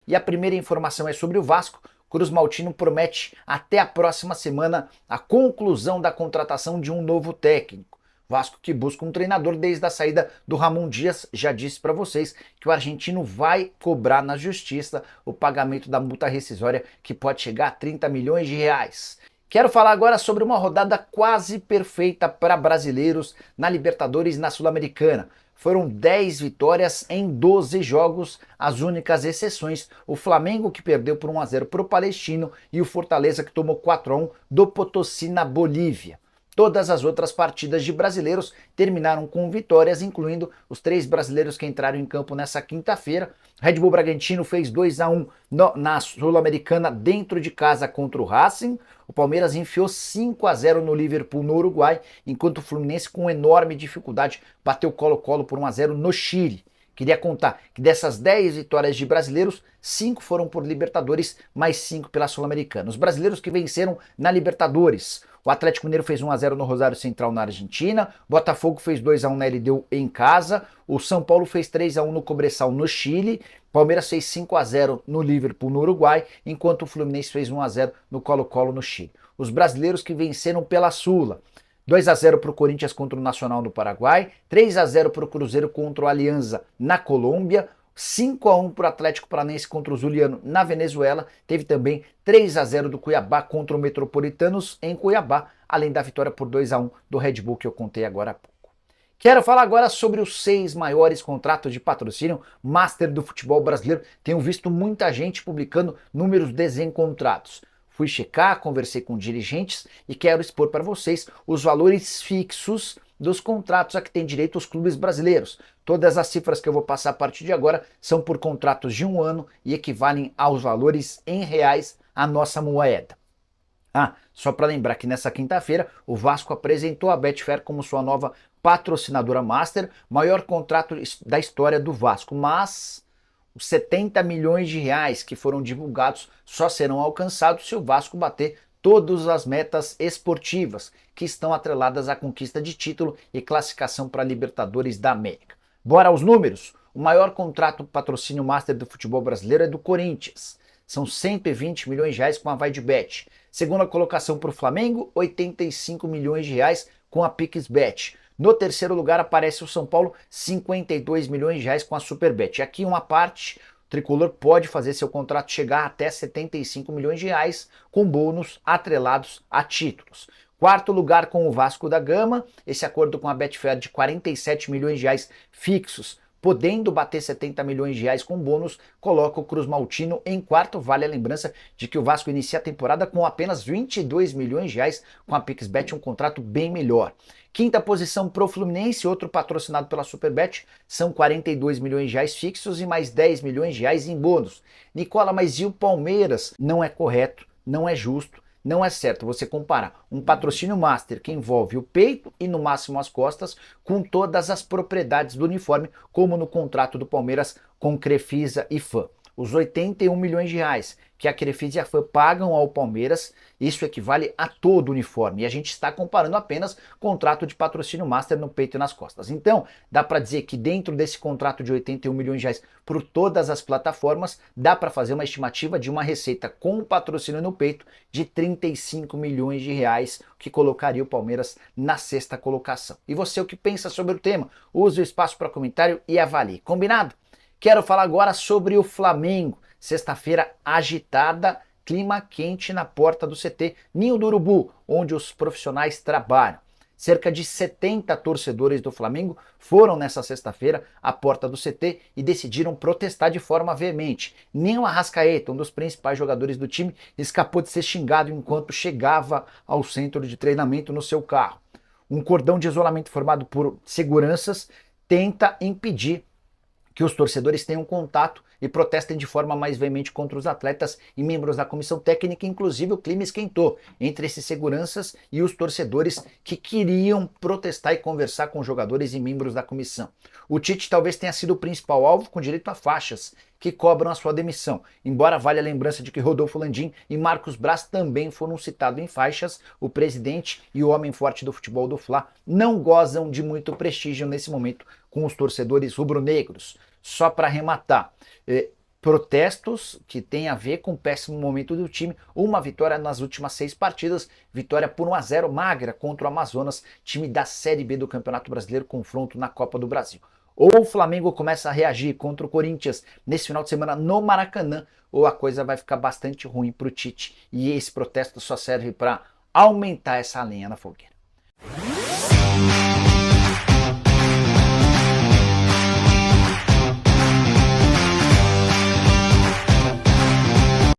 E a primeira informação é sobre o Vasco. Cruz Maltino promete até a próxima semana a conclusão da contratação de um novo técnico. Vasco que busca um treinador desde a saída do Ramon Dias, já disse para vocês que o argentino vai cobrar na justiça o pagamento da multa rescisória que pode chegar a 30 milhões de reais. Quero falar agora sobre uma rodada quase perfeita para brasileiros na Libertadores e na Sul-Americana. Foram 10 vitórias em 12 jogos, as únicas exceções, o Flamengo que perdeu por 1-0 para o Palestino e o Fortaleza que tomou 4-1 do Potosí na Bolívia. Todas as outras partidas de brasileiros terminaram com vitórias, incluindo os 3 brasileiros que entraram em campo nessa quinta-feira. Red Bull Bragantino fez 2-1 na Sul-Americana dentro de casa contra o Racing. O Palmeiras enfiou 5-0 no Liverpool no Uruguai, enquanto o Fluminense com enorme dificuldade bateu Colo-Colo por 1-0 no Chile. Queria contar que dessas 10 vitórias de brasileiros, 5 foram por Libertadores, mais 5 pela Sul-Americana. Os brasileiros que venceram na Libertadores: o Atlético Mineiro fez 1-0 no Rosário Central na Argentina, Botafogo fez 2-1 na LDU em casa, o São Paulo fez 3-1 no Cobresal no Chile, Palmeiras fez 5-0 no Liverpool no Uruguai, enquanto o Fluminense fez 1-0 no Colo-Colo no Chile. Os brasileiros que venceram pela Sula: 2-0 para o Corinthians contra o Nacional do Paraguai, 3-0 para o Cruzeiro contra o Alianza na Colômbia, 5-1 para o Atlético Paranaense contra o Zuliano na Venezuela, teve também 3-0 do Cuiabá contra o Metropolitanos em Cuiabá, além da vitória por 2-1 do Red Bull que eu contei agora há pouco. Quero falar agora sobre os 6 maiores contratos de patrocínio Master do futebol brasileiro. Tenho visto muita gente publicando números desencontrados. Fui checar, conversei com dirigentes e quero expor para vocês os valores fixos dos contratos a que tem direito os clubes brasileiros. Todas as cifras que eu vou passar a partir de agora são por contratos de 1 ano e equivalem aos valores em reais à nossa moeda. Só para lembrar que nessa quinta-feira o Vasco apresentou a Betfair como sua nova patrocinadora master, maior contrato da história do Vasco, mas os 70 milhões de reais que foram divulgados só serão alcançados se o Vasco bater todas as metas esportivas que estão atreladas à conquista de título e classificação para a Libertadores da América. Bora aos números? O maior contrato patrocínio master do futebol brasileiro é do Corinthians. São 120 milhões de reais com a VaideBet. Segunda colocação para o Flamengo, 85 milhões de reais com a PixBet. No terceiro lugar aparece o São Paulo, 52 milhões de reais com a Superbet. Aqui uma parte, o Tricolor pode fazer seu contrato chegar até 75 milhões de reais com bônus atrelados a títulos. Quarto lugar com o Vasco da Gama, esse acordo com a Betfair de 47 milhões de reais fixos, podendo bater 70 milhões de reais com bônus, coloca o Cruz Maltino em quarto. Vale a lembrança de que o Vasco inicia a temporada com apenas 22 milhões de reais com a PixBet, um contrato bem melhor. Quinta posição para o Fluminense, outro patrocinado pela Superbet, são 42 milhões de reais fixos e mais 10 milhões de reais em bônus. Nicola, mas e o Palmeiras? Não é correto, não é justo, não é certo você comparar um patrocínio master que envolve o peito e no máximo as costas com todas as propriedades do uniforme, como no contrato do Palmeiras com Crefisa e Fã. Os 81 milhões de reais que a Crefisa e a Fã pagam ao Palmeiras, isso equivale a todo o uniforme. E a gente está comparando apenas contrato de patrocínio master no peito e nas costas. Então, dá para dizer que dentro desse contrato de 81 milhões de reais por todas as plataformas, dá para fazer uma estimativa de uma receita com patrocínio no peito de 35 milhões de reais, que colocaria o Palmeiras na sexta colocação. E você, o que pensa sobre o tema? Use o espaço para comentário e avalie. Combinado? Quero falar agora sobre o Flamengo. Sexta-feira agitada, clima quente na porta do CT Ninho do Urubu, onde os profissionais trabalham. Cerca de 70 torcedores do Flamengo foram nessa sexta-feira à porta do CT e decidiram protestar de forma veemente. Nem o Arrascaeta, um dos principais jogadores do time, escapou de ser xingado enquanto chegava ao centro de treinamento no seu carro. Um cordão de isolamento formado por seguranças tenta impedir que os torcedores tenham contato e protestem de forma mais veemente contra os atletas e membros da comissão técnica. Inclusive o clima esquentou entre esses seguranças e os torcedores que queriam protestar e conversar com jogadores e membros da comissão. O Tite talvez tenha sido o principal alvo, com direito a faixas que cobram a sua demissão, embora valha a lembrança de que Rodolfo Landim e Marcos Braz também foram citados em faixas. O presidente e o homem forte do futebol do Fla não gozam de muito prestígio nesse momento com os torcedores rubro-negros. Só para arrematar, protestos que tem a ver com o péssimo momento do time, uma vitória nas últimas 6 partidas, vitória por 1-0 magra contra o Amazonas, time da Série B do Campeonato Brasileiro, confronto na Copa do Brasil. Ou o Flamengo começa a reagir contra o Corinthians nesse final de semana no Maracanã, ou a coisa vai ficar bastante ruim para o Tite, e esse protesto só serve para aumentar essa lenha na fogueira.